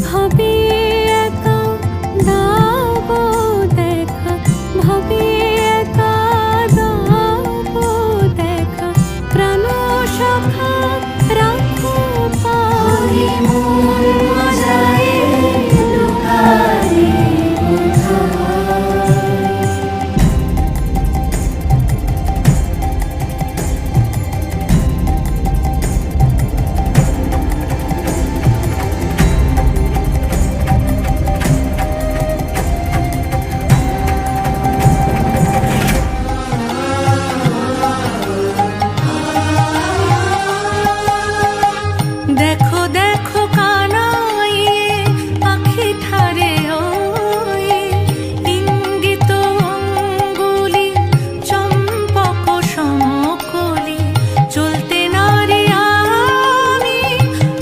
ভাবি একা দাও দেখা, ভাবি একা দাও দেখা, প্রাণ সখা রাখো পাই মন মজায় লুকাই দেখো দেখো কানাই পাখি ঠারে ওই ইঙ্গিত অঙ্গুলি চম্পক সমকলি চলতে নারি আমি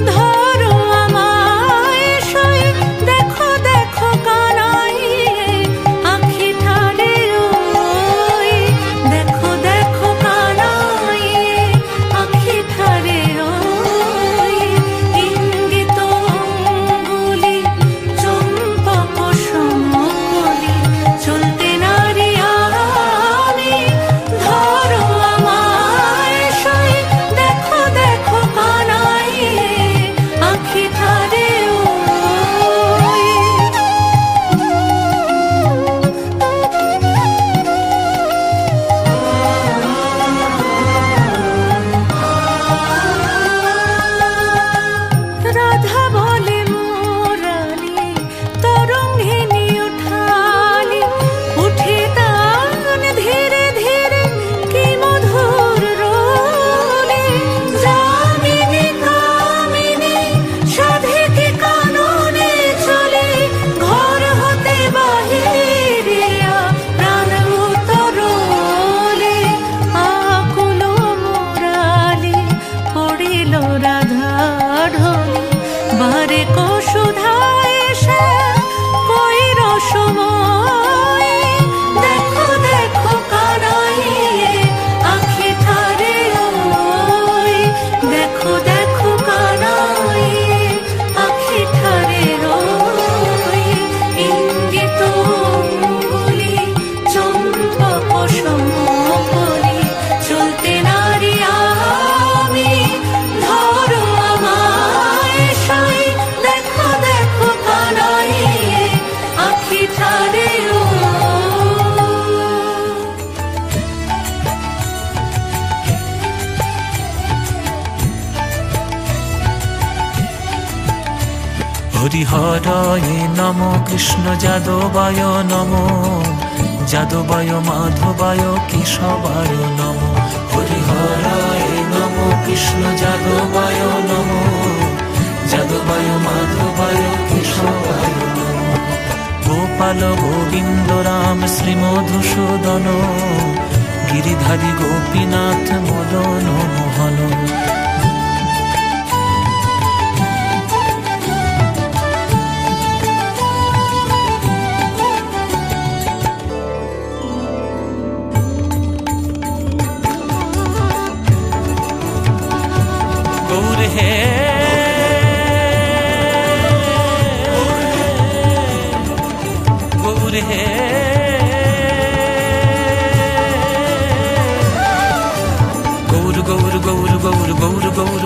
ধরো আমায় সই দেখো দেখো কানাই আখি ঠারে ওই দেখো দেখো কানাই আখি ঠারে বারে কো সুধায় এসে কই রসময় দেখো দেখো কানাই আখি ঠারে ওই দেখো দেখো কানাই আখি ঠারে ওই ইঙ্গিত অঙ্গুলি চম্পক সমকলি চলতে নারি আমি ধরো আমায় সই দেখো দেখো কানাই আখি ঠারে হরিহরায় নম কৃষ্ণ যাদবায় নম যাদবায় মাধবায় কেশবায় নম হরিহরায় নম কৃষ্ণ যাদবায় নম যাদবায় মাধবায় কেশবায় নম গোপাল গোবিন্দ রাম শ্রীমধুসূদন গিরিধারী গোপীনাথ মদন মোহন গৌর হে গৌর হে গৌর গৌর গৌর গৌর গৌর গৌর